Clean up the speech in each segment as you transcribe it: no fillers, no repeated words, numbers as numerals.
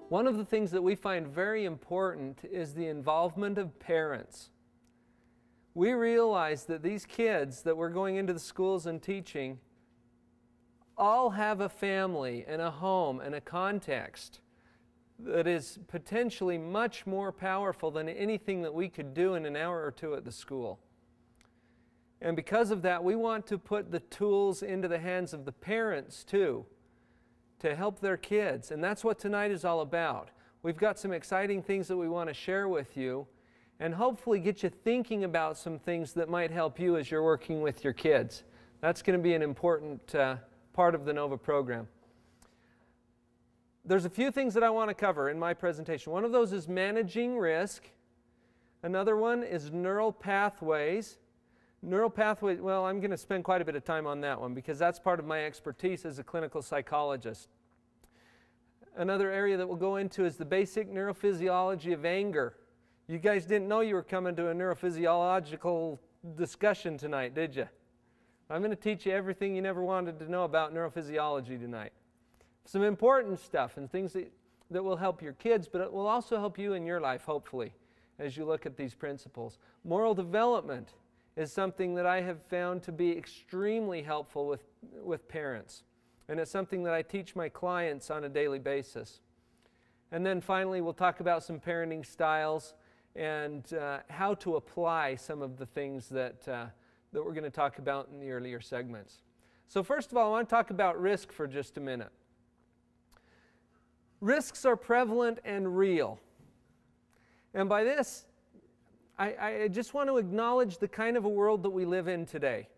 One of the things that we find very important is the involvement of parents. We realize that these kids that we're going into the schools and teaching all have a family and a home and a context that is potentially much more powerful than anything that we could do in an hour or two at the school. And because of that, we want to put the tools into the hands of the parents too, to help their kids. And that's what tonight is all about. We've got some exciting things that we want to share with you and hopefully get you thinking about some things that might help you as you're working with your kids. That's going to be an important part of the NOVA program. There's a few things that I want to cover in my presentation. One of those is managing risk. Another one is neural pathways. Neural pathways, well, I'm going to spend quite a bit of time on that one because that's part of my expertise as a clinical psychologist. Another area that we'll go into is the basic neurophysiology of anger. You guys didn't know you were coming to a neurophysiological discussion tonight, did you? I'm going to teach you everything you never wanted to know about neurophysiology tonight. Some important stuff and things that will help your kids, but it will also help you in your life, hopefully, as you look at these principles. Moral development is something that I have found to be extremely helpful with parents. And it's something that I teach my clients on a daily basis. And then finally, we'll talk about some parenting styles and how to apply some of the things that we're going to talk about in the earlier segments. So first of all, I want to talk about risk for just a minute. Risks are prevalent and real. And by this, I just want to acknowledge the kind of a world that we live in today.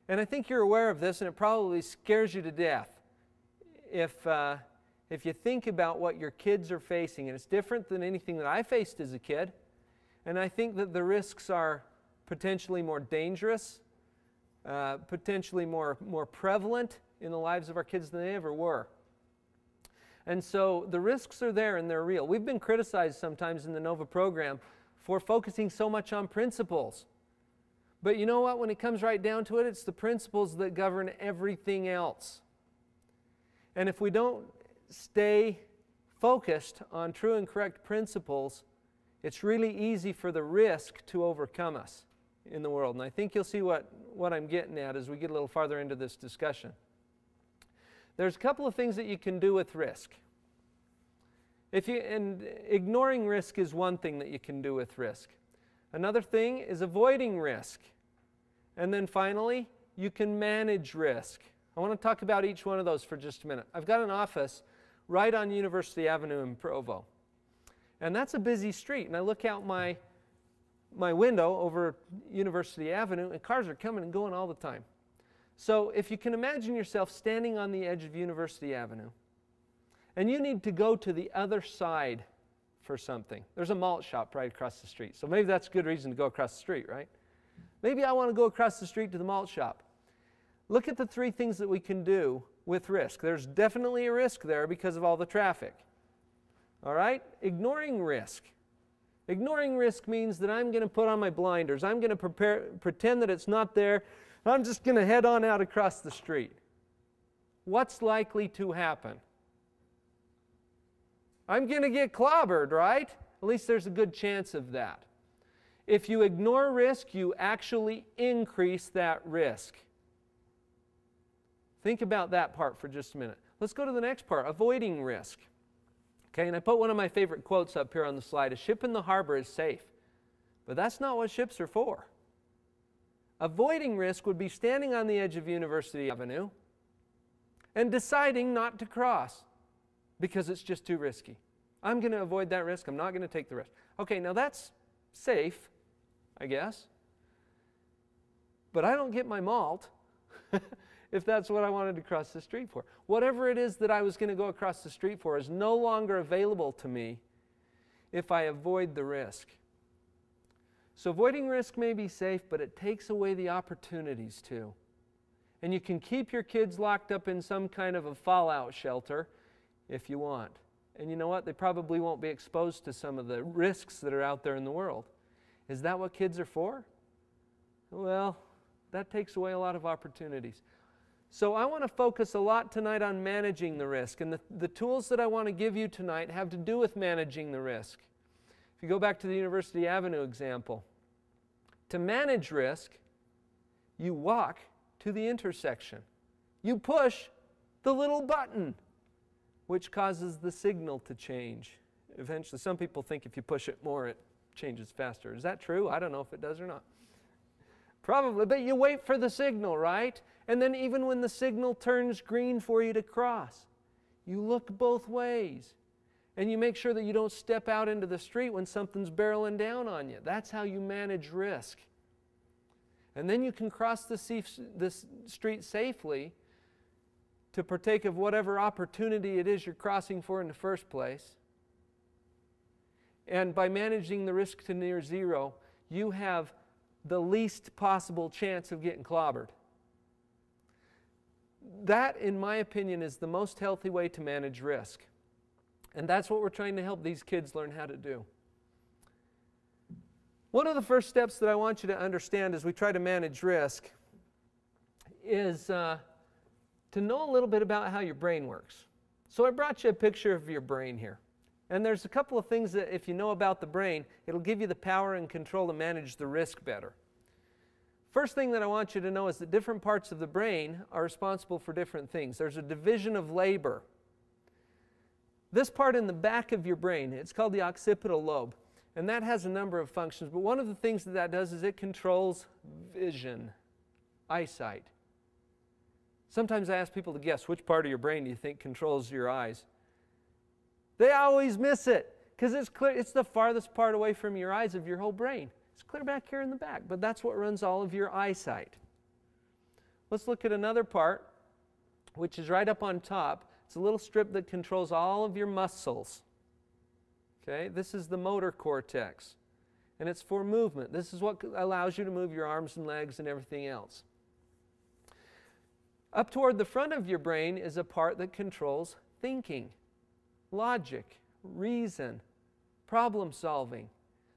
And I think you're aware of this, and it probably scares you to death if you think about what your kids are facing. And it's different than anything that I faced as a kid. And I think that the risks are potentially more dangerous, potentially more prevalent in the lives of our kids than they ever were. And so the risks are there and they're real. We've been criticized sometimes in the NOVA program for focusing so much on principles. But you know what? When it comes right down to it, it's the principles that govern everything else. And if we don't stay focused on true and correct principles, it's really easy for the risk to overcome us in the world. And I think you'll see what I'm getting at as we get a little farther into this discussion. There's a couple of things that you can do with risk. And ignoring risk is one thing that you can do with risk. Another thing is avoiding risk. And then finally, you can manage risk. I want to talk about each one of those for just a minute. I've got an office right on University Avenue in Provo. And that's a busy street. And I look out my window over University Avenue, and cars are coming and going all the time. So if you can imagine yourself standing on the edge of University Avenue, and you need to go to the other side for something. There's a malt shop right across the street. So maybe that's a good reason to go across the street, right? Maybe I want to go across the street to the malt shop. Look at the three things that we can do with risk. There's definitely a risk there because of all the traffic. All right? Ignoring risk. Ignoring risk means that I'm going to put on my blinders. I'm going to pretend that it's not there. I'm just going to head on out across the street. What's likely to happen? I'm going to get clobbered, right? At least there's a good chance of that. If you ignore risk, you actually increase that risk. Think about that part for just a minute. Let's go to the next part, avoiding risk. Okay, and I put one of my favorite quotes up here on the slide. A ship in the harbor is safe, but that's not what ships are for. Avoiding risk would be standing on the edge of University Avenue and deciding not to cross because it's just too risky. I'm going to avoid that risk. I'm not going to take the risk. Okay, now that's safe, I guess. But I don't get my malt if that's what I wanted to cross the street for. Whatever it is that I was going to go across the street for is no longer available to me if I avoid the risk. So avoiding risk may be safe, but it takes away the opportunities too. And you can keep your kids locked up in some kind of a fallout shelter if you want. And you know what? They probably won't be exposed to some of the risks that are out there in the world. Is that what kids are for? Well, that takes away a lot of opportunities. So I want to focus a lot tonight on managing the risk. And the tools that I want to give you tonight have to do with managing the risk. If you go back to the University Avenue example, to manage risk, you walk to the intersection. You push the little button, which causes the signal to change. Eventually, some people think if you push it more, it changes faster. Is that true? I don't know if it does or not. Probably, but you wait for the signal, right? And then even when the signal turns green for you to cross, you look both ways. And you make sure that you don't step out into the street when something's barreling down on you. That's how you manage risk. And then you can cross the street safely to partake of whatever opportunity it is you're crossing for in the first place. And by managing the risk to near zero, you have the least possible chance of getting clobbered. That, in my opinion, is the most healthy way to manage risk. And that's what we're trying to help these kids learn how to do. One of the first steps that I want you to understand as we try to manage risk is to know a little bit about how your brain works. So I brought you a picture of your brain here. And there's a couple of things that if you know about the brain, it'll give you the power and control to manage the risk better. First thing that I want you to know is that different parts of the brain are responsible for different things. There's a division of labor. This part in the back of your brain, it's called the occipital lobe. And that has a number of functions. But one of the things that that does is it controls vision, eyesight. Sometimes I ask people to guess which part of your brain do you think controls your eyes. They always miss it because it's clear, it's the farthest part away from your eyes of your whole brain. It's clear back here in the back, but that's what runs all of your eyesight. Let's look at another part, which is right up on top. It's a little strip that controls all of your muscles. Okay, this is the motor cortex, and it's for movement. This is what allows you to move your arms and legs and everything else. Up toward the front of your brain is a part that controls thinking, logic, reason, problem solving.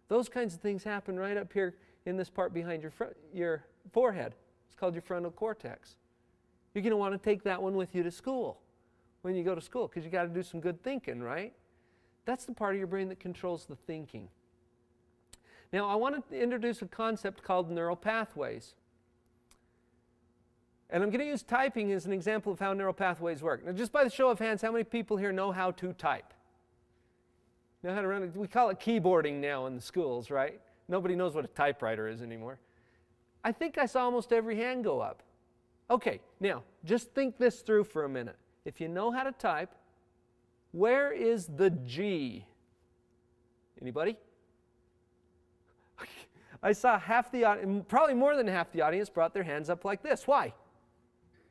Those kinds of things happen right up here in this part behind your forehead. It's called your frontal cortex. You're going to want to take that one with you to school when you go to school because you got to do some good thinking, right? That's the part of your brain that controls the thinking. Now, I want to introduce a concept called neural pathways. And I'm going to use typing as an example of how neural pathways work. Now, just by the show of hands, how many people here know how to type? Know how to run it? We call it keyboarding now in the schools, right? Nobody knows what a typewriter is anymore. I think I saw almost every hand go up. Okay, now, just think this through for a minute. If you know how to type, where is the G? Anybody? I saw half the audience, probably more than half the audience brought their hands up like this. Why?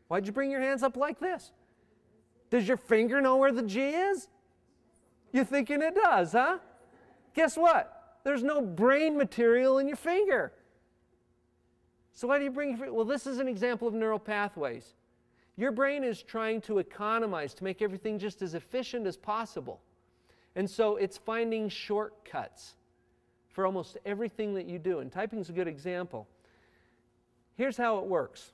Why'd you bring your hands up like this? Does your finger know where the G is? You're thinking it does, huh? Guess what? There's no brain material in your finger. So why do you bring your finger? Well, this is an example of neural pathways. Your brain is trying to economize, to make everything just as efficient as possible. And so it's finding shortcuts for almost everything that you do. And typing is a good example. Here's how it works.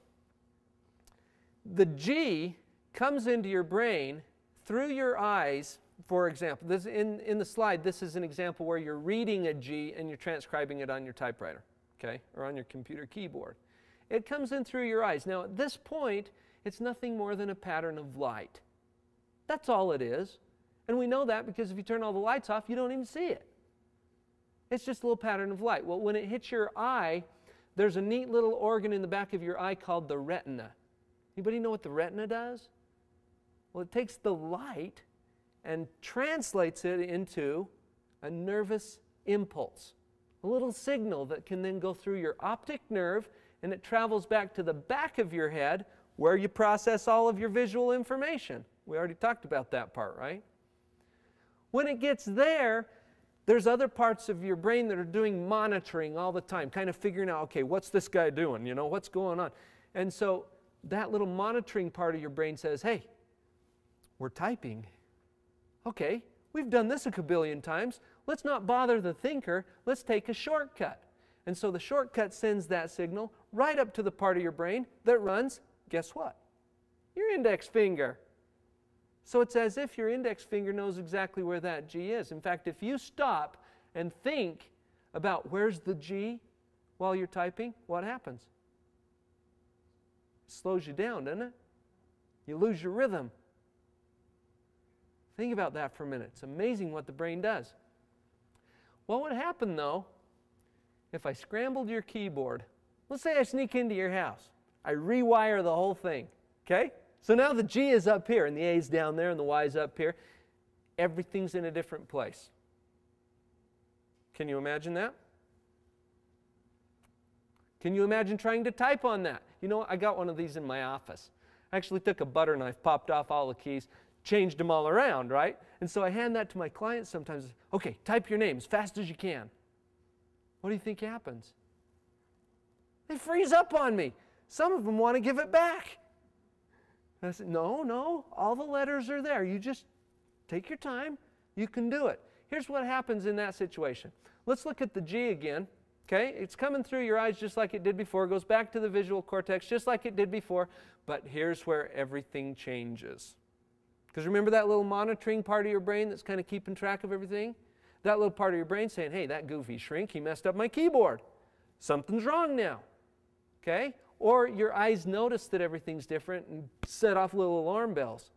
The G comes into your brain through your eyes. For example, this in the slide, this is an example where you're reading a G and you're transcribing it on your typewriter, okay, or on your computer keyboard. It comes in through your eyes. Now, at this point, it's nothing more than a pattern of light. That's all it is. And we know that because if you turn all the lights off, you don't even see it. It's just a little pattern of light. Well, when it hits your eye, there's a neat little organ in the back of your eye called the retina. Anybody know what the retina does? Well, it takes the light and translates it into a nervous impulse, a little signal that can then go through your optic nerve, and it travels back to the back of your head where you process all of your visual information. We already talked about that part, right? When it gets there, there's other parts of your brain that are doing monitoring all the time, kind of figuring out, okay, what's this guy doing? You know, what's going on? And so that little monitoring part of your brain says, hey, we're typing. Okay, we've done this a kabillion times. Let's not bother the thinker. Let's take a shortcut. And so the shortcut sends that signal right up to the part of your brain that runs, guess what? Your index finger. So it's as if your index finger knows exactly where that G is. In fact, if you stop and think about where's the G while you're typing, what happens? It slows you down, doesn't it? You lose your rhythm. Think about that for a minute. It's amazing what the brain does. What would happen, though, if I scrambled your keyboard? Let's say I sneak into your house. I rewire the whole thing, okay? So now the G is up here, and the A is down there, and the Y is up here. Everything's in a different place. Can you imagine that? Can you imagine trying to type on that? You know, I got one of these in my office. I actually took a butter knife, popped off all the keys, changed them all around, right? And so I hand that to my clients sometimes. Okay, type your name as fast as you can. What do you think happens? They freeze up on me. Some of them want to give it back. And I said, no, all the letters are there. You just take your time. You can do it. Here's what happens in that situation. Let's look at the G again. Okay, it's coming through your eyes just like it did before. It goes back to the visual cortex just like it did before. But here's where everything changes. Because remember that little monitoring part of your brain that's kind of keeping track of everything? That little part of your brain saying, hey, that goofy shrink, he messed up my keyboard. Something's wrong now. Okay? Or your eyes notice that everything's different and set off little alarm bells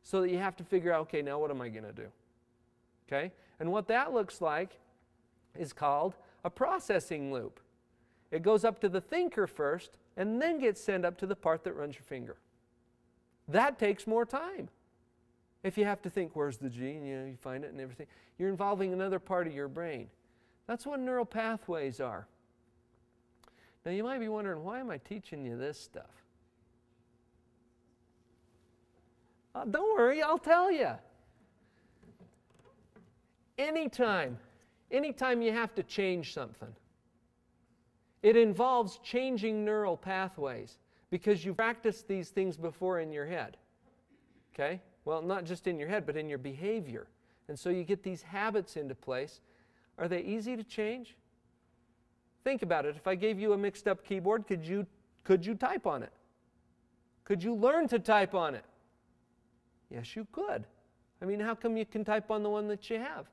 so that you have to figure out, okay, now what am I going to do? Okay? And what that looks like is called a processing loop. It goes up to the thinker first and then gets sent up to the part that runs your finger. That takes more time. If you have to think, where's the G? And you find it and everything. You're involving another part of your brain. That's what neural pathways are. Now you might be wondering, why am I teaching you this stuff? Don't worry, I'll tell you. Anytime you have to change something, it involves changing neural pathways because you've practiced these things before in your head. Okay? Well, not just in your head, but in your behavior. And so you get these habits into place. Are they easy to change? Think about it. If I gave you a mixed up keyboard, could you type on it? Could you learn to type on it? Yes, you could. I mean, how come you can type on the one that you have?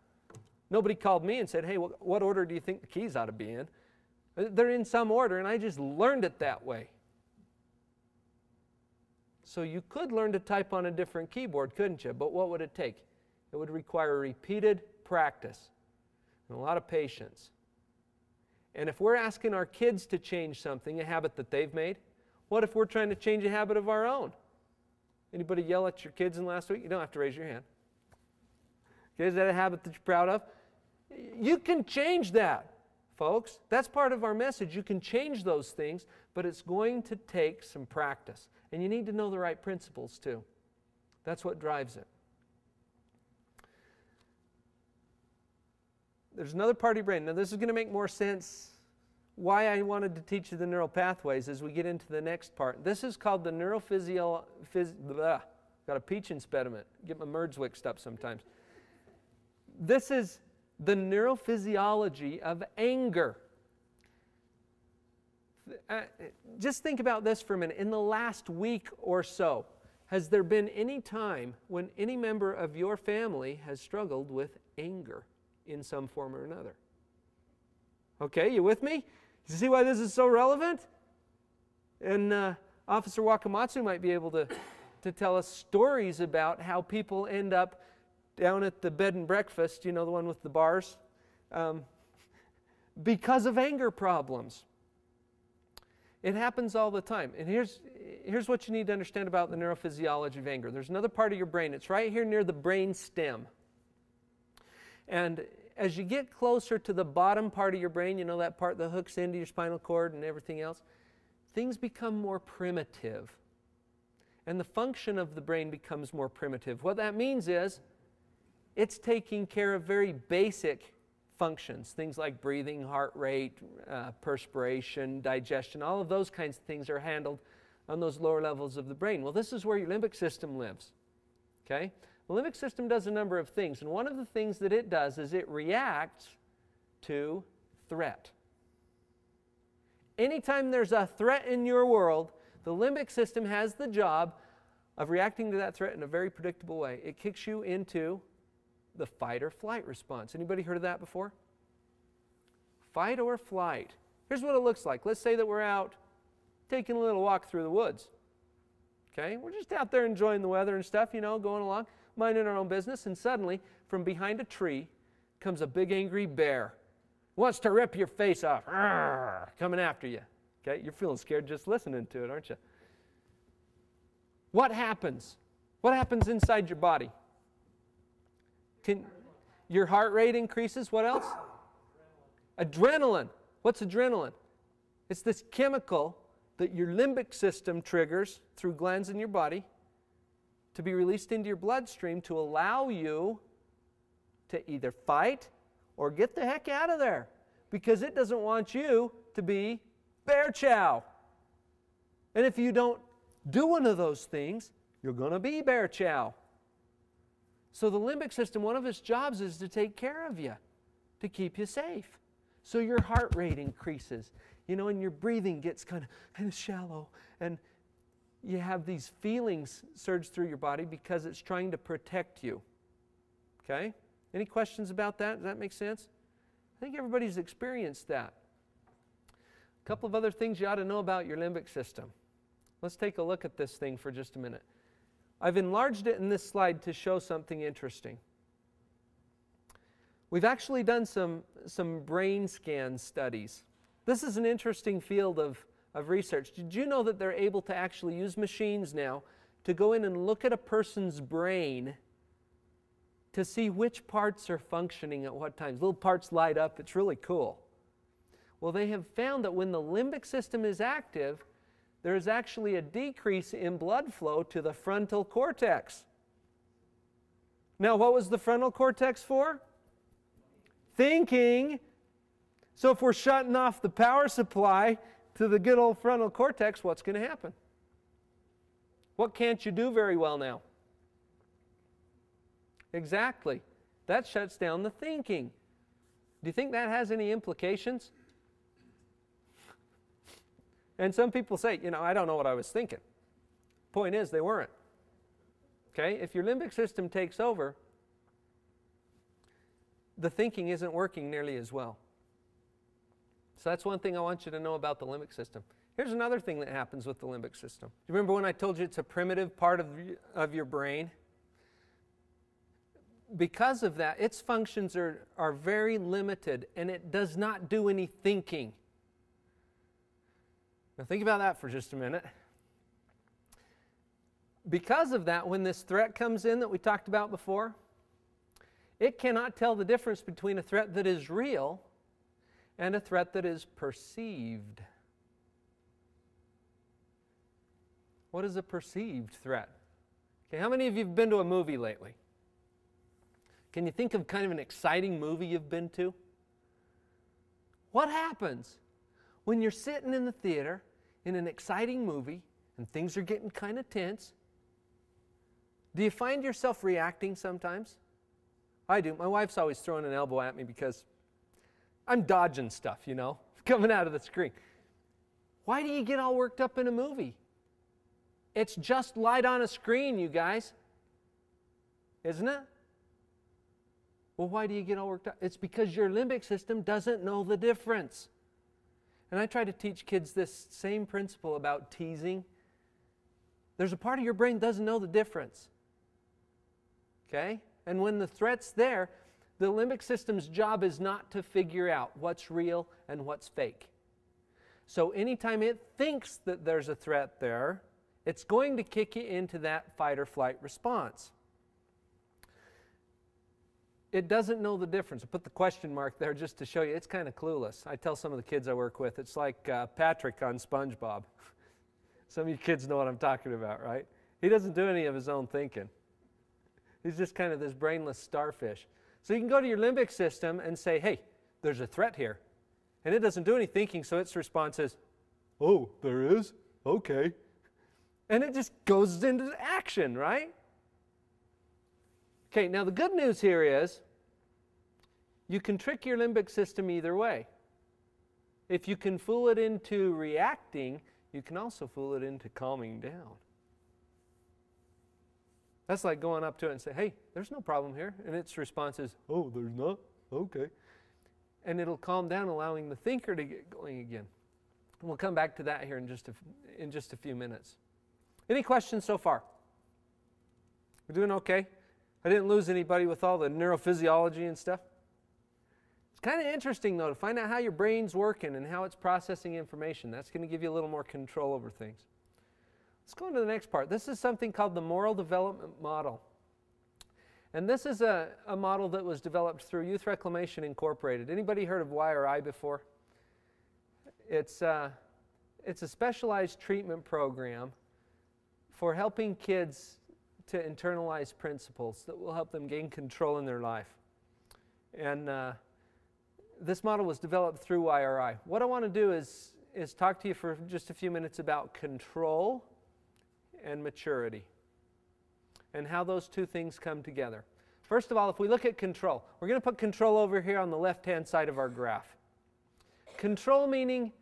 Nobody called me and said, hey, what order do you think the keys ought to be in? They're in some order, and I just learned it that way. So you could learn to type on a different keyboard, couldn't you? But what would it take? It would require repeated practice and a lot of patience. And if we're asking our kids to change something, a habit that they've made, what if we're trying to change a habit of our own? Anybody yell at your kids in the last week? You don't have to raise your hand. Okay, is that a habit that you're proud of? You can change that, folks. That's part of our message. You can change those things, but it's going to take some practice. And you need to know the right principles, too. That's what drives it. There's another part of your brain. Now, this is going to make more sense why I wanted to teach you the neural pathways as we get into the next part. This is called the got a peach impediment. Get my words mixed up sometimes. This is the neurophysiology of anger. Just think about this for a minute. In the last week or so, has there been any time when any member of your family has struggled with anger in some form or another? Okay, you with me? You see why this is so relevant? And Officer Wakamatsu might be able to tell us stories about how people end up down at the bed and breakfast, you know, the one with the bars, because of anger problems. It happens all the time. And here's what you need to understand about the neurophysiology of anger. There's another part of your brain. It's right here near the brain stem. And as you get closer to the bottom part of your brain, you know, that part that hooks into your spinal cord and everything else, things become more primitive. And the function of the brain becomes more primitive. What that means is it's taking care of very basic functions, things like breathing, heart rate, perspiration, digestion, all of those kinds of things are handled on those lower levels of the brain. Well, this is where your limbic system lives. Okay? The limbic system does a number of things, and one of the things that it does is it reacts to threat. Anytime there's a threat in your world, the limbic system has the job of reacting to that threat in a very predictable way. It kicks you into the fight or flight response. Anybody heard of that before? Fight or flight. Here's what it looks like. Let's say that we're out taking a little walk through the woods. Okay? We're just out there enjoying the weather and stuff, you know, going along, minding our own business, and suddenly, from behind a tree, comes a big angry bear. Wants to rip your face off. Arrgh, coming after you. Okay? You're feeling scared just listening to it, aren't you? What happens? What happens inside your body? Your heart rate increases. What else? Adrenaline. What's adrenaline? It's this chemical that your limbic system triggers through glands in your body to be released into your bloodstream to allow you to either fight or get the heck out of there, because it doesn't want you to be bear chow. And if you don't do one of those things, you're going to be bear chow. So the limbic system, one of its jobs is to take care of you, to keep you safe. So your heart rate increases, you know, and your breathing gets kind of shallow, and you have these feelings surge through your body because it's trying to protect you. Okay? Any questions about that? Does that make sense? I think everybody's experienced that. A couple of other things you ought to know about your limbic system. Let's take a look at this thing for just a minute. I've enlarged it in this slide to show something interesting. We've actually done some brain scan studies. This is an interesting field of research. Did you know that they're able to actually use machines now to go in and look at a person's brain to see which parts are functioning at what times? Little parts light up. It's really cool. Well, they have found that when the limbic system is active, there is actually a decrease in blood flow to the frontal cortex. Now, what was the frontal cortex for? Thinking. So if we're shutting off the power supply to the good old frontal cortex, what's going to happen? What can't you do very well now? Exactly. That shuts down the thinking. Do you think that has any implications? And some people say, you know, I don't know what I was thinking. Point is, they weren't. Okay? If your limbic system takes over, the thinking isn't working nearly as well. So that's one thing I want you to know about the limbic system. Here's another thing that happens with the limbic system. You remember when I told you it's a primitive part of your brain? Because of that, its functions are very limited, and it does not do any thinking. Now think about that for just a minute. Because of that, when this threat comes in that we talked about before, it cannot tell the difference between a threat that is real and a threat that is perceived. What is a perceived threat? Okay, how many of you have been to a movie lately? Can you think of kind of an exciting movie you've been to? What happens when you're sitting in the theater in an exciting movie and things are getting kind of tense? Do you find yourself reacting sometimes? I do. My wife's always throwing an elbow at me because I'm dodging stuff, you know, coming out of the screen. Why do you get all worked up in a movie? It's just light on a screen, you guys. Isn't it? Well, why do you get all worked up? It's because your limbic system doesn't know the difference. And I try to teach kids this same principle about teasing. There's a part of your brain that doesn't know the difference. Okay? And when the threat's there, the limbic system's job is not to figure out what's real and what's fake. So anytime it thinks that there's a threat there, it's going to kick you into that fight or flight response. It doesn't know the difference. I put the question mark there just to show you it's kind of clueless. I tell some of the kids I work with, it's like Patrick on SpongeBob. Some of you kids know what I'm talking about, right? He doesn't do any of his own thinking. He's just kind of this brainless starfish. So you can go to your limbic system and say, hey, there's a threat here. And it doesn't do any thinking, so its response is, oh, there is? Okay. And it just goes into action, right? Okay, now the good news here is you can trick your limbic system either way. If you can fool it into reacting, you can also fool it into calming down. That's like going up to it and say, hey, there's no problem here. And its response is, oh, there's not? Okay. And it'll calm down, allowing the thinker to get going again. And we'll come back to that here in just a few minutes. Any questions so far? We're doing okay? I didn't lose anybody with all the neurophysiology and stuff? It's kind of interesting, though, to find out how your brain's working and how it's processing information. That's going to give you a little more control over things. Let's go on to the next part. This is something called the Moral Development Model. And this is a model that was developed through Youth Reclamation Incorporated. Anybody heard of YRI before? It's a specialized treatment program for helping kids to internalize principles that will help them gain control in their life. And this model was developed through YRI. What I want to do is talk to you for just a few minutes about control and maturity and how those two things come together. First of all, if we look at control, we're going to put control over here on the left-hand side of our graph. Control meaning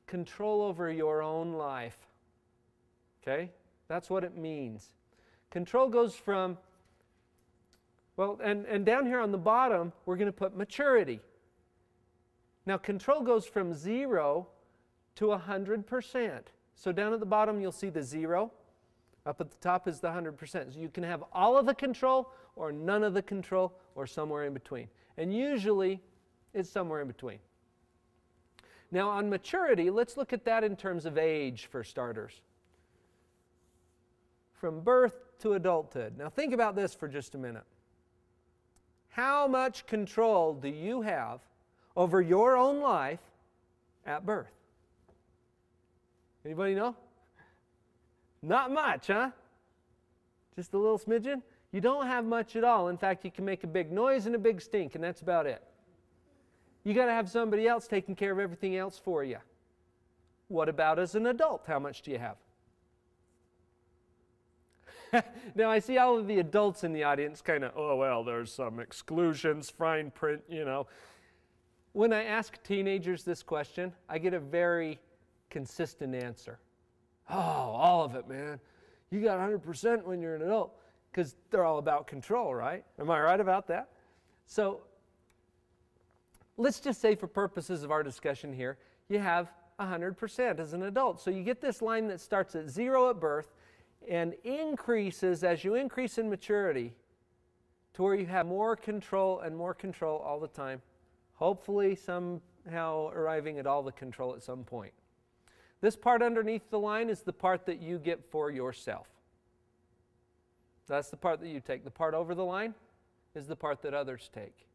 control over your own life. Okay? That's what it means. Control goes from, well, and down here on the bottom, we're going to put maturity. Now, control goes from 0 to 100%. So down at the bottom, you'll see the 0. Up at the top is the 100%. So you can have all of the control or none of the control or somewhere in between. And usually, it's somewhere in between. Now, on maturity, let's look at that in terms of age for starters. From birth to adulthood. Now, think about this for just a minute. How much control do you have over your own life at birth? Anybody know? Not much, huh? Just a little smidgen? You don't have much at all. In fact, you can make a big noise and a big stink, and that's about it. You got to have somebody else taking care of everything else for you. What about as an adult? How much do you have? Now, I see all of the adults in the audience kind of, oh, well, there's some exclusions, fine print, you know. When I ask teenagers this question, I get a very consistent answer. Oh, all of it, man. You got 100% when you're an adult, because they're all about control, right? Am I right about that? So let's just say for purposes of our discussion here, you have 100% as an adult. So you get this line that starts at 0 at birth and increases as you increase in maturity to where you have more control and more control all the time, hopefully somehow arriving at all the control at some point. This part underneath the line is the part that you get for yourself. That's the part that you take. The part over the line is the part that others take.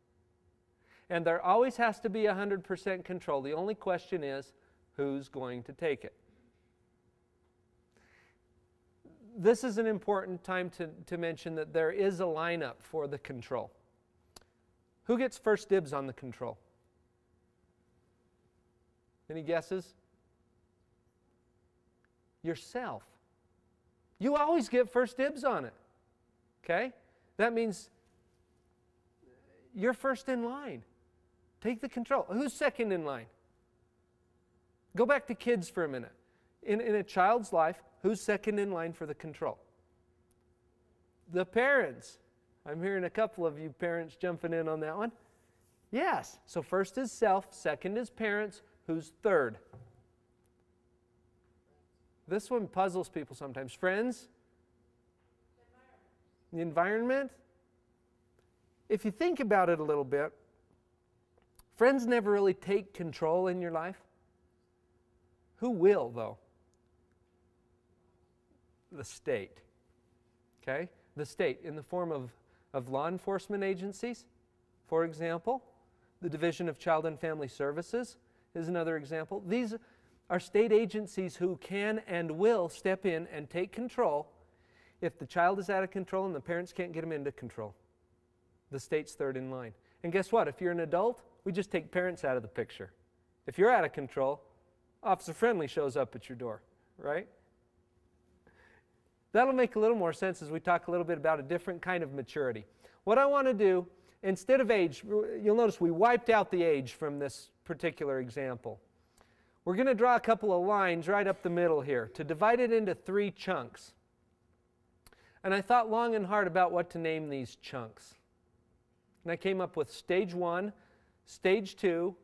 And there always has to be 100% control. The only question is, who's going to take it? This is an important time to mention that there is a lineup for the control. Who gets first dibs on the control? Any guesses? Yourself. You always get first dibs on it. Okay? That means you're first in line. Take the control. Who's second in line? Go back to kids for a minute. In a child's life, who's second in line for the control? The parents. I'm hearing a couple of you parents jumping in on that one. Yes. So first is self, second is parents. Who's third? This one puzzles people sometimes. Friends? The environment? If you think about it a little bit, friends never really take control in your life. Who will, though? The state. Okay? The state in the form of law enforcement agencies, for example. The Division of Child and Family Services is another example. These are state agencies who can and will step in and take control if the child is out of control and the parents can't get them into control. The state's third in line. And guess what? If you're an adult, we just take parents out of the picture. If you're out of control, Officer Friendly shows up at your door, right? That'll make a little more sense as we talk a little bit about a different kind of maturity. What I want to do, instead of age, you'll notice we wiped out the age from this particular example. We're going to draw a couple of lines right up the middle here to divide it into 3 chunks. And I thought long and hard about what to name these chunks. And I came up with stage 1, stage 2,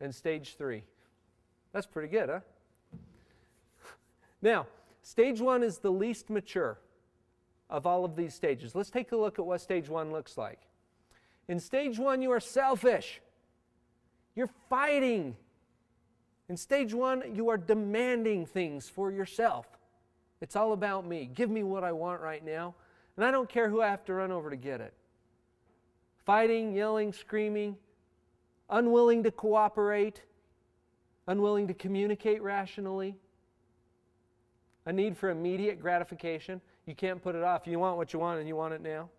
and stage 3. That's pretty good, huh? Now, stage 1 is the least mature of all of these stages. Let's take a look at what stage 1 looks like. In stage 1, you are selfish. You're fighting. In stage 1, you are demanding things for yourself. It's all about me. Give me what I want right now, and I don't care who I have to run over to get it. Fighting, yelling, screaming, unwilling to cooperate, unwilling to communicate rationally, a need for immediate gratification. You can't put it off. You want what you want and you want it now.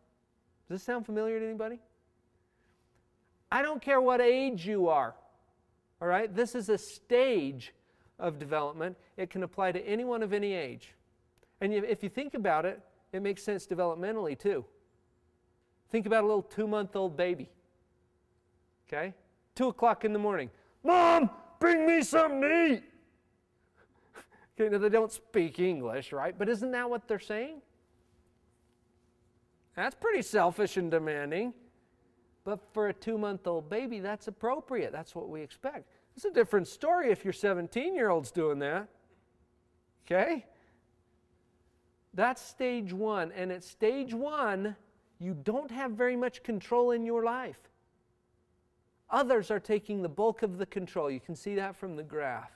Does this sound familiar to anybody? I don't care what age you are. All right? This is a stage of development. It can apply to anyone of any age. And if you think about it, it makes sense developmentally too. Think about a little 2-month-old baby. Okay? 2 o'clock in the morning. Mom, bring me something to eat. Okay, now they don't speak English, right? But isn't that what they're saying? That's pretty selfish and demanding. But for a 2-month-old baby, that's appropriate. That's what we expect. It's a different story if your 17-year-old's doing that. Okay? That's stage 1. And at stage 1, you don't have very much control in your life. Others are taking the bulk of the control. You can see that from the graph.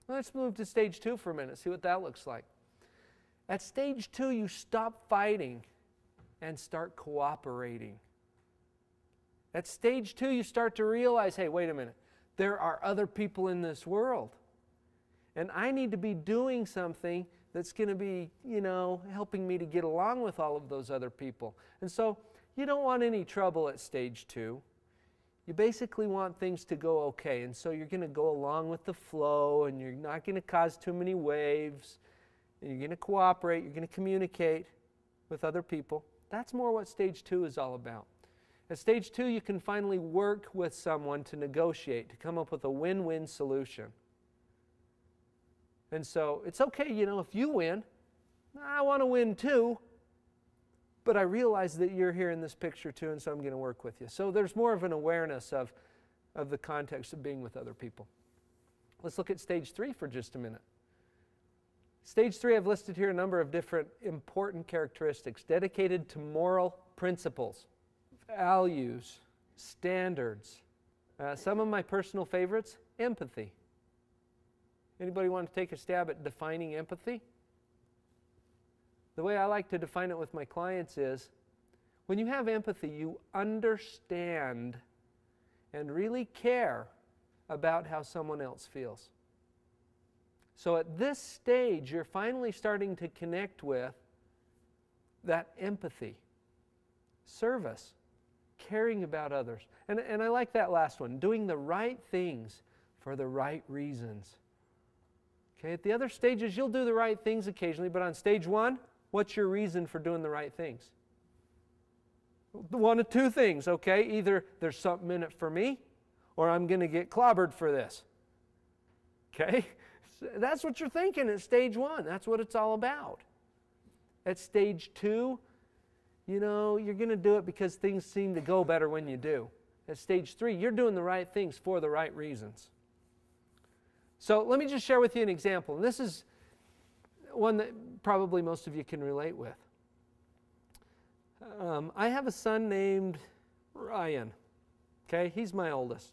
Let's move to stage 2 for a minute, see what that looks like. At stage 2, you stop fighting and start cooperating. At stage 2, you start to realize, hey, wait a minute, there are other people in this world. And I need to be doing something that's going to be, helping me to get along with all of those other people. And so you don't want any trouble at stage 2. You basically want things to go okay. And so you're going to go along with the flow, and you're not going to cause too many waves. And you're going to cooperate. You're going to communicate with other people. That's more what stage 2 is all about. At stage 2, you can finally work with someone to negotiate, to come up with a win-win solution. And so it's okay, if you win, I want to win too, but I realize that you're here in this picture too, and so I'm going to work with you. So there's more of an awareness of the context of being with other people. Let's look at stage 3 for just a minute. Stage 3, I've listed here a number of different important characteristics dedicated to moral principles, values, standards. Some of my personal favorites, empathy. Anybody want to take a stab at defining empathy? The way I like to define it with my clients is, when you have empathy, you understand and really care about how someone else feels. So at this stage, you're finally starting to connect with that empathy, service, caring about others. And I like that last one, doing the right things for the right reasons. Okay, at the other stages, you'll do the right things occasionally, but on stage 1, what's your reason for doing the right things? One of two things, okay? Either there's something in it for me, or I'm going to get clobbered for this. Okay? That's what you're thinking at stage 1. That's what it's all about. At stage 2, you're going to do it because things seem to go better when you do. At stage 3, you're doing the right things for the right reasons. So let me just share with you an example. And this is one that probably most of you can relate with. I have a son named Ryan. Okay, he's my oldest.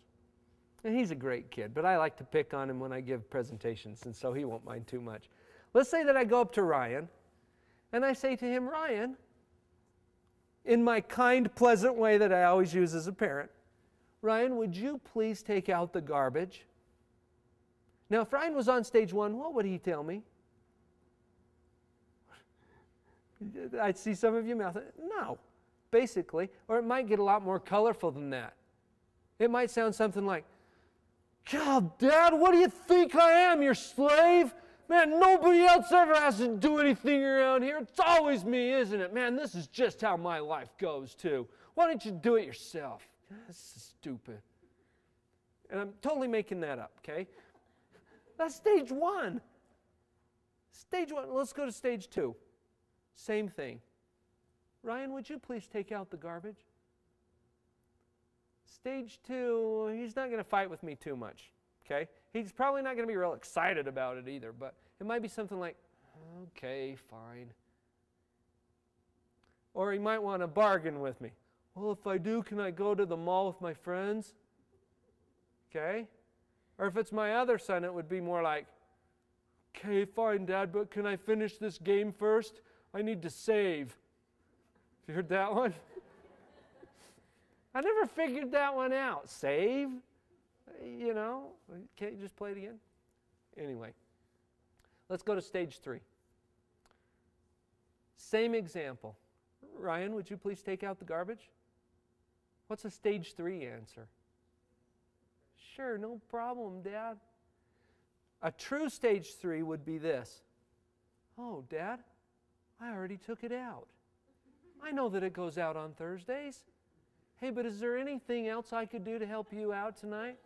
And he's a great kid, but I like to pick on him when I give presentations, and so he won't mind too much. Let's say that I go up to Ryan, and I say to him, Ryan, in my kind, pleasant way that I always use as a parent, Ryan, would you please take out the garbage? Now, if Ryan was on stage 1, what would he tell me? I'd see some of you mouth, no, basically. Or it might get a lot more colorful than that. It might sound something like, God, Dad, what do you think I am, your slave? Man, nobody else ever has to do anything around here. It's always me, isn't it? Man, this is just how my life goes, too. Why don't you do it yourself? This is stupid. And I'm totally making that up, okay? That's stage 1. Stage 1. Let's go to stage 2. Same thing. Ryan, would you please take out the garbage? Stage 2, he's not going to fight with me too much. Okay? He's probably not going to be real excited about it either, but it might be something like, okay, fine. Or he might want to bargain with me. Well, if I do, can I go to the mall with my friends? Okay? Or if it's my other son, it would be more like, okay, fine, Dad, but can I finish this game first? I need to save. Have you heard that one? I never figured that one out. Save? You know, can't you just play it again? Anyway, let's go to stage 3. Same example. Ryan, would you please take out the garbage? What's a stage 3 answer? Sure, no problem, Dad. A true stage 3 would be this. Oh, Dad, I already took it out. I know that it goes out on Thursdays. Hey, but is there anything else I could do to help you out tonight?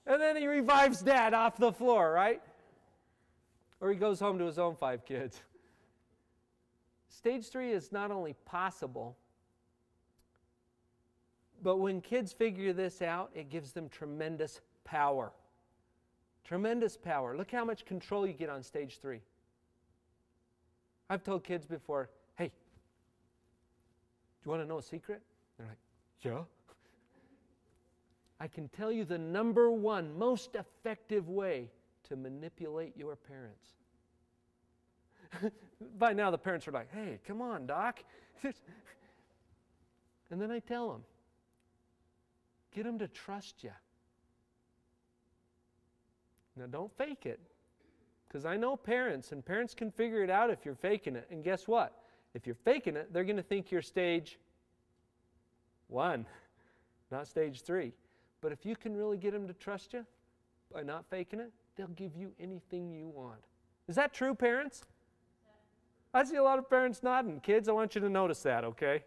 And then he revives Dad off the floor, right? Or he goes home to his own 5 kids. Stage 3 is not only possible, but when kids figure this out, it gives them tremendous power. Tremendous power. Look how much control you get on stage 3. I've told kids before, hey, do you want to know a secret? They're like, yeah. I can tell you the number one most effective way to manipulate your parents. By now the parents are like, hey, come on, Doc. And then I tell them, get them to trust you. Now don't fake it. Because I know parents, and parents can figure it out if you're faking it. And guess what? If you're faking it, they're going to think you're stage 1, not stage 3. But if you can really get them to trust you by not faking it, they'll give you anything you want. Is that true, parents? I see a lot of parents nodding. Kids, I want you to notice that, okay?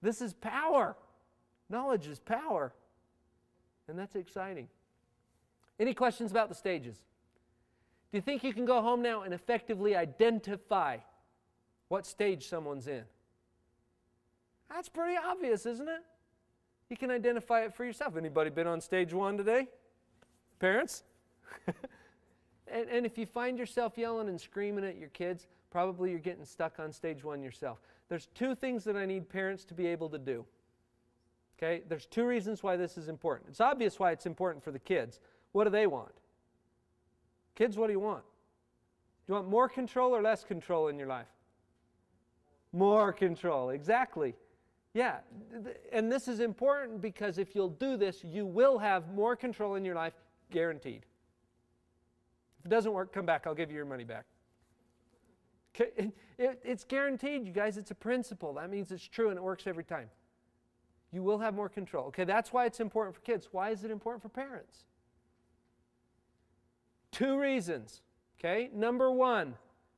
This is power. Knowledge is power. And that's exciting. Any questions about the stages? Do you think you can go home now and effectively identify what stage someone's in? That's pretty obvious, isn't it? You can identify it for yourself. Anybody been on stage 1 today? Parents? and if you find yourself yelling and screaming at your kids, probably you're getting stuck on stage 1 yourself. There's 2 things that I need parents to be able to do. Okay? There's 2 reasons why this is important. It's obvious why it's important for the kids. What do they want? Kids, what do you want? Do you want more control or less control in your life? More control, exactly. Yeah, and this is important because if you'll do this, you will have more control in your life, guaranteed. If it doesn't work, come back. I'll give you your money back. Okay? It's guaranteed, you guys. It's a principle. That means it's true and it works every time. You will have more control. Okay, that's why it's important for kids. Why is it important for parents? 2 reasons. Okay, number 1,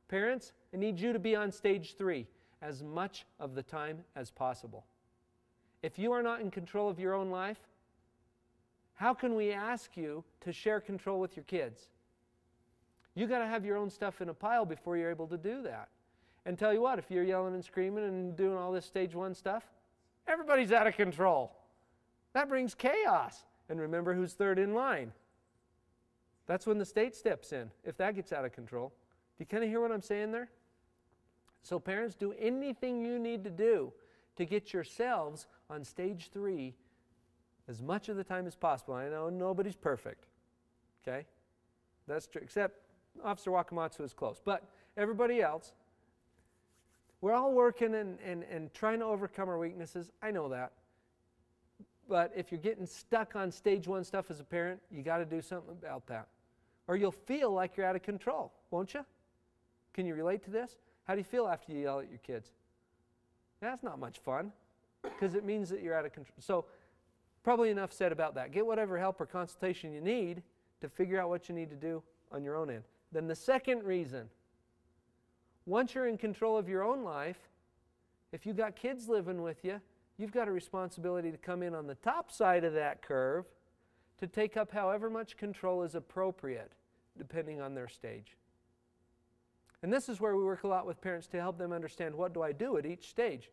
parents, I need you to be on stage 3 as much of the time as possible. If you are not in control of your own life, how can we ask you to share control with your kids? You got to have your own stuff in a pile before you're able to do that. And tell you what, if you're yelling and screaming and doing all this stage 1 stuff, everybody's out of control. That brings chaos. And remember who's third in line. That's when the state steps in, if that gets out of control. Do you kind of hear what I'm saying there? So parents, do anything you need to do to get yourselves on stage 3 as much of the time as possible. I know nobody's perfect, okay? That's true, except Officer Wakamatsu is close. But everybody else, we're all working and trying to overcome our weaknesses. I know that. But if you're getting stuck on stage 1 stuff as a parent, you got to do something about that. Or you'll feel like you're out of control, won't you? Can you relate to this? How do you feel after you yell at your kids? That's not much fun because it means that you're out of control. So probably enough said about that. Get whatever help or consultation you need to figure out what you need to do on your own end. Then the second reason, once you're in control of your own life, if you've got kids living with you, you've got a responsibility to come in on the top side of that curve to take up however much control is appropriate depending on their stage. And this is where we work a lot with parents to help them understand, what do I do at each stage?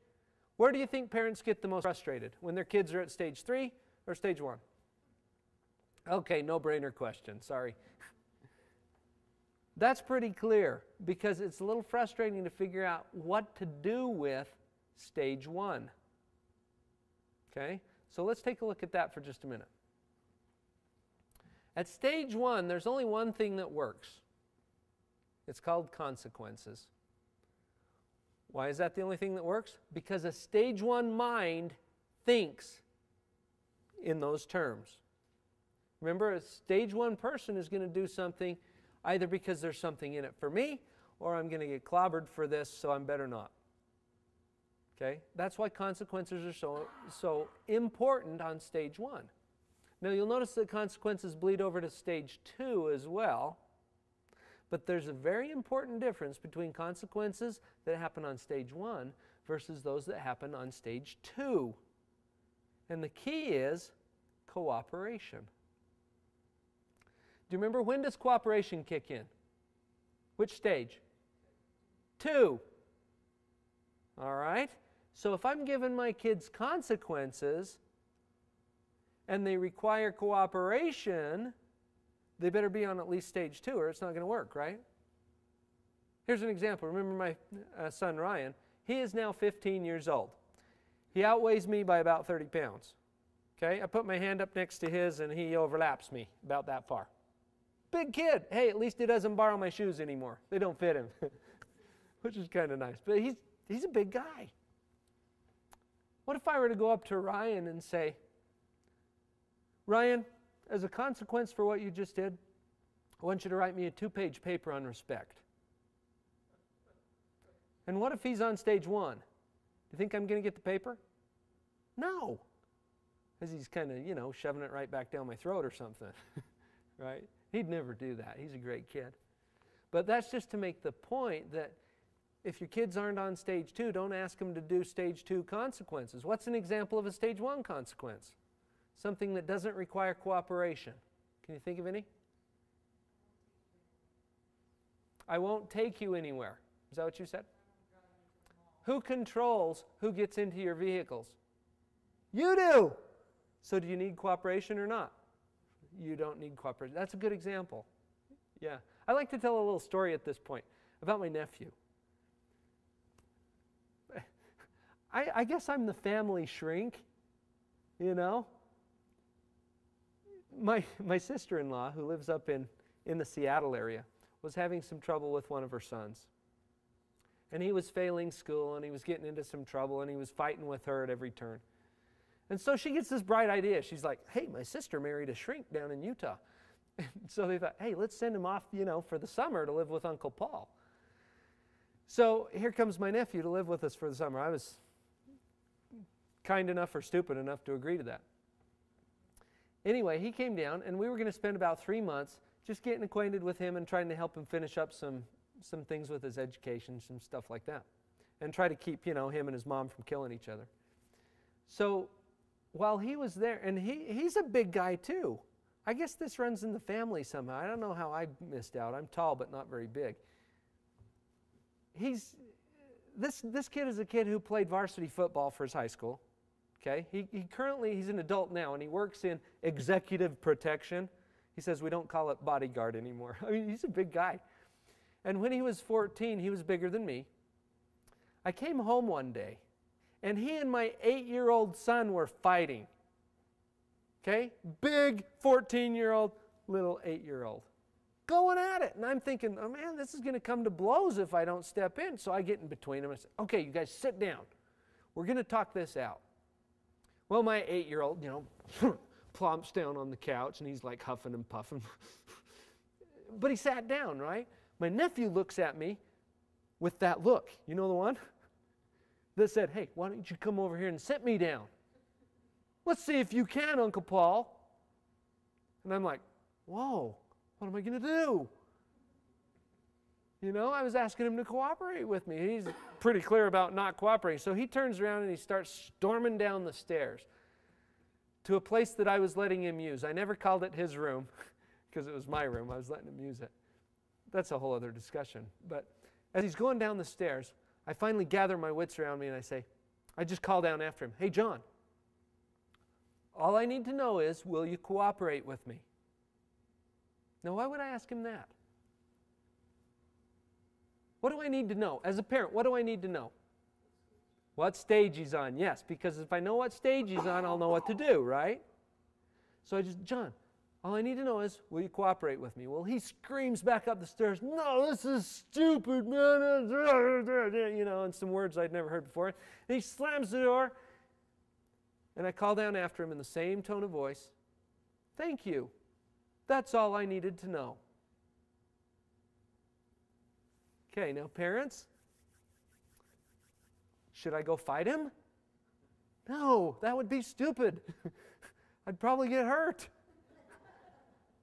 Where do you think parents get the most frustrated? When their kids are at stage 3 or stage 1? Okay, no-brainer question, sorry. That's pretty clear, because it's a little frustrating to figure out what to do with stage 1. Okay, so let's take a look at that for just a minute. At stage 1, there's only one thing that works. It's called consequences. Why is that the only thing that works? Because a stage 1 mind thinks in those terms. Remember, a stage 1 person is going to do something either because there's something in it for me, or I'm going to get clobbered for this, so I'm better not. Okay? That's why consequences are so important on stage 1. Now, you'll notice that consequences bleed over to stage 2 as well. But there's a very important difference between consequences that happen on stage 1 versus those that happen on stage 2. And the key is cooperation. Do you remember, when does cooperation kick in? Which stage? 2. All right? So if I'm giving my kids consequences and they require cooperation, they better be on at least stage 2 or it's not going to work, right? Here's an example. Remember my son Ryan. He is now 15 years old. He outweighs me by about 30 pounds. Okay? I put my hand up next to his and he overlaps me about that far. Big kid. Hey, at least he doesn't borrow my shoes anymore. They don't fit him, which is kind of nice. But he's a big guy. What if I were to go up to Ryan and say, Ryan, as a consequence for what you just did, I want you to write me a 2-page paper on respect. And what if he's on stage 1? Do you think I'm going to get the paper? No. Because he's kind of, shoving it right back down my throat or something. Right? He'd never do that. He's a great kid. But that's just to make the point that if your kids aren't on stage 2, don't ask them to do stage 2 consequences. What's an example of a stage 1 consequence? Something that doesn't require cooperation. Can you think of any? I won't take you anywhere. Is that what you said? Who controls who gets into your vehicles? You do! So do you need cooperation or not? You don't need cooperation. That's a good example. Yeah. I like to tell a little story at this point about my nephew. I guess I'm the family shrink, My sister-in-law, who lives up in the Seattle area, was having some trouble with one of her sons. And he was failing school, and he was getting into some trouble, and he was fighting with her at every turn. And so she gets this bright idea. She's like, hey, my sister married a shrink down in Utah. And so they thought, hey, let's send him off, for the summer to live with Uncle Paul. So here comes my nephew to live with us for the summer. I was kind enough or stupid enough to agree to that. Anyway, he came down, and we were going to spend about 3 months just getting acquainted with him and trying to help him finish up some things with his education, some stuff like that, and try to keep, him and his mom from killing each other. So while he was there, and he's a big guy too. I guess this runs in the family somehow. I don't know how I missed out. I'm tall, but not very big. This kid is a kid who played varsity football for his high school. Okay, he's an adult now, and he works in executive protection. He says we don't call it bodyguard anymore. I mean, he's a big guy. And when he was 14, he was bigger than me. I came home one day, and he and my 8-year-old son were fighting. Okay, big 14-year-old, little 8-year-old, going at it. And I'm thinking, oh man, this is going to come to blows if I don't step in. So I get in between them and say, okay, you guys sit down. We're going to talk this out. Well, my 8-year-old, plumps down on the couch, and he's like huffing and puffing. But he sat down, right? My nephew looks at me with that look. You know the one? That said, hey, why don't you come over here and sit me down? Let's see if you can, Uncle Paul. And I'm like, whoa, what am I going to do? I was asking him to cooperate with me. He's pretty clear about not cooperating. So he turns around and he starts storming down the stairs to a place that I was letting him use. I never called it his room because it was my room. I was letting him use it. That's a whole other discussion. But As he's going down the stairs, I finally gather my wits around me and I just call down after him, "Hey, John, all I need to know is, will you cooperate with me?" Now, why would I ask him that? What do I need to know? As a parent, what do I need to know? What stage he's on. Yes, because if I know what stage he's on, I'll know what to do, right? So John, all I need to know is, will you cooperate with me? Well, he screams back up the stairs, "No, this is stupid, man." You know, and some words I'd never heard before. And he slams the door, and I call down after him in the same tone of voice, "Thank you. That's all I needed to know." Okay, now parents, should I go fight him? No, that would be stupid. I'd probably get hurt.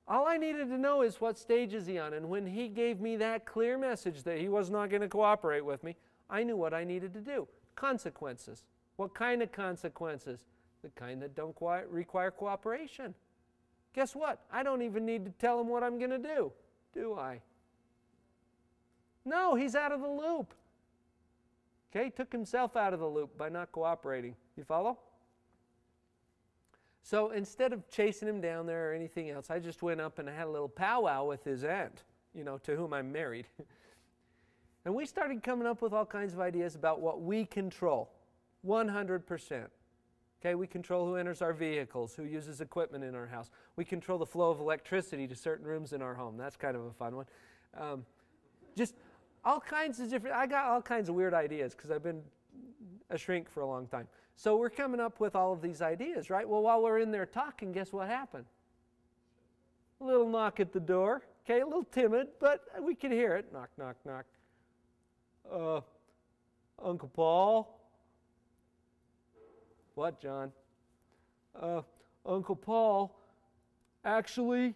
All I needed to know is what stage is he on, and when he gave me that clear message that he was not going to cooperate with me, I knew what I needed to do. Consequences. What kind of consequences? The kind that don't require cooperation. Guess what? I don't even need to tell him what I'm going to do I? No, he's out of the loop. Okay, took himself out of the loop by not cooperating. You follow? So instead of chasing him down there or anything else, I just went up and I had a little powwow with his aunt, to whom I'm married. And we started coming up with all kinds of ideas about what we control. 100%. Okay, we control who enters our vehicles, who uses equipment in our house. We control the flow of electricity to certain rooms in our home. That's kind of a fun one. Just all kinds of different, I got all kinds of weird ideas because I've been a shrink for a long time. So we're coming up with all of these ideas, right? Well, while we're in there talking, guess what happened? A little knock at the door. Okay, a little timid, but we could hear it. Knock, knock, knock. Uncle Paul? What, John? Uncle Paul, actually,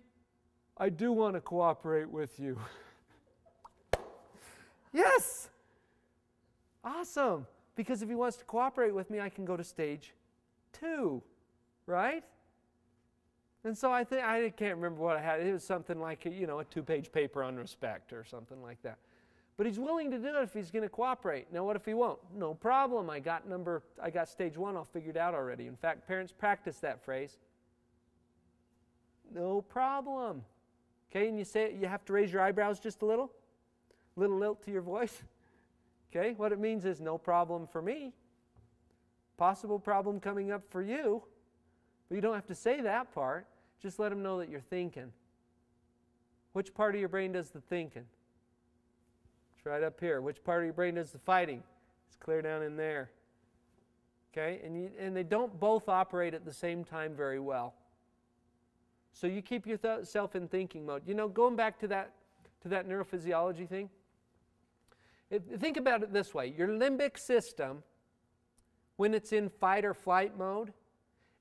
I do want to cooperate with you. Yes! Awesome. Because if he wants to cooperate with me, I can go to stage 2, right? And so I can't remember what I had. It was something like, a 2-page paper on respect or something like that. But he's willing to do it if he's going to cooperate. Now, what if he won't? No problem. I got stage 1 all figured out already. In fact, parents practice that phrase. No problem. Okay, and you say it, you have to raise your eyebrows just a little lilt to your voice. Okay, what it means is no problem for me. Possible problem coming up for you. But you don't have to say that part. Just let them know that you're thinking. Which part of your brain does the thinking? It's right up here. Which part of your brain does the fighting? It's clear down in there. Okay? And they don't both operate at the same time very well. So you keep yourself in thinking mode. Going back to that neurophysiology thing, think about it this way. Your limbic system, when it's in fight or flight mode,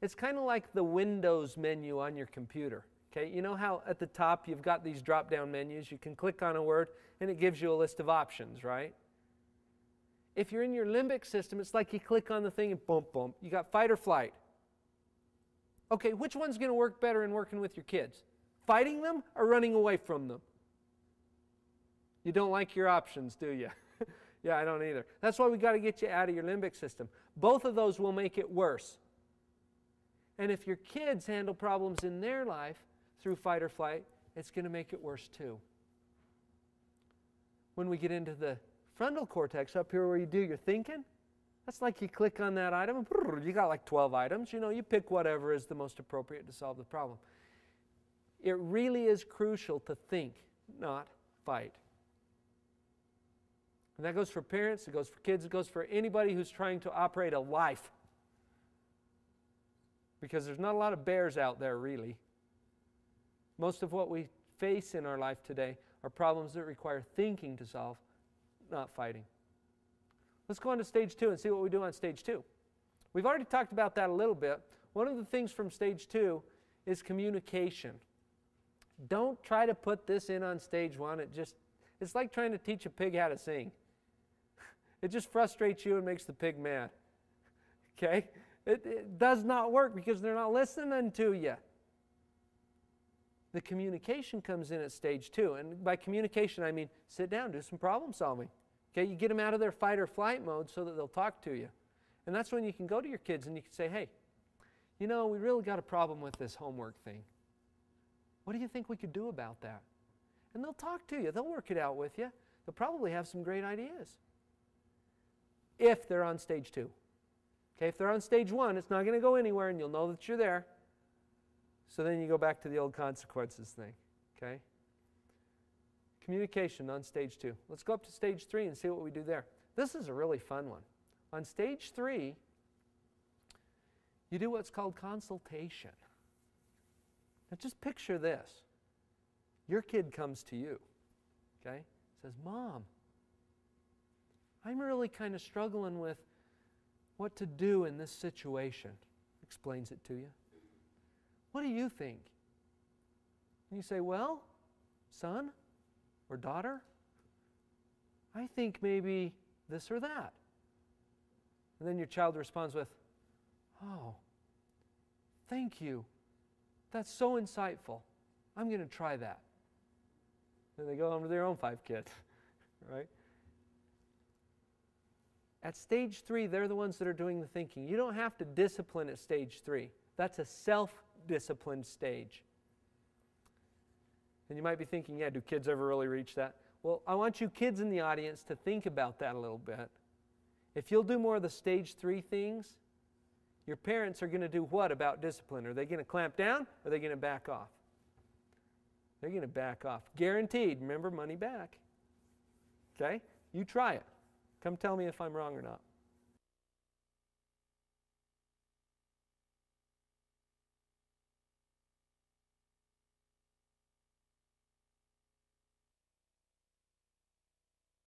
it's kind of like the Windows menu on your computer. Okay, you know how at the top you've got these drop-down menus? You can click on a word and it gives you a list of options, right? If you're in your limbic system, it's like you click on the thing and boom, boom. You got fight or flight. Okay, which one's going to work better in working with your kids? Fighting them or running away from them? You don't like your options, do you? Yeah, I don't either. That's why we got to get you out of your limbic system. Both of those will make it worse. And if your kids handle problems in their life through fight or flight, it's going to make it worse too. When we get into the frontal cortex up here where you do your thinking, that's like you click on that item, and you got like 12 items. You pick whatever is the most appropriate to solve the problem. It really is crucial to think, not fight. And that goes for parents, it goes for kids, it goes for anybody who's trying to operate a life. Because there's not a lot of bears out there, really. Most of what we face in our life today are problems that require thinking to solve, not fighting. Let's go on to stage 2 and see what we do on stage 2. We've already talked about that a little bit. One of the things from stage 2 is communication. Don't try to put this in on stage 1. It's like trying to teach a pig how to sing. It just frustrates you and makes the pig mad. Okay? It does not work because they're not listening to you. The communication comes in at stage 2. And by communication, I mean sit down, do some problem solving. Okay, you get them out of their fight or flight mode so that they'll talk to you. And that's when you can go to your kids and you can say, hey, you know, we really got a problem with this homework thing. What do you think we could do about that? And they'll talk to you. They'll work it out with you. They'll probably have some great ideas. If they're on stage 2. Okay, if they're on stage 1, it's not going to go anywhere and you'll know that you're there. So then you go back to the old consequences thing. Okay? Communication on stage 2. Let's go up to stage 3 and see what we do there. This is a really fun one. On stage 3, you do what's called consultation. Now just picture this. Your kid comes to you, okay? Says, Mom, I'm really kind of struggling with what to do in this situation. Explains it to you. What do you think? And you say, well, son or daughter, I think maybe this or that. And then your child responds with, oh, thank you. That's so insightful. I'm going to try that. Then they go home to their own 5 kids, right? At stage 3, they're the ones that are doing the thinking. You don't have to discipline at stage 3. That's a self-disciplined stage. And you might be thinking, yeah, do kids ever really reach that? Well, I want you kids in the audience to think about that a little bit. If you'll do more of the stage 3 things, your parents are going to do what about discipline? Are they going to clamp down or are they going to back off? They're going to back off. Guaranteed. Remember, money back. Okay? You try it. Come tell me if I'm wrong or not.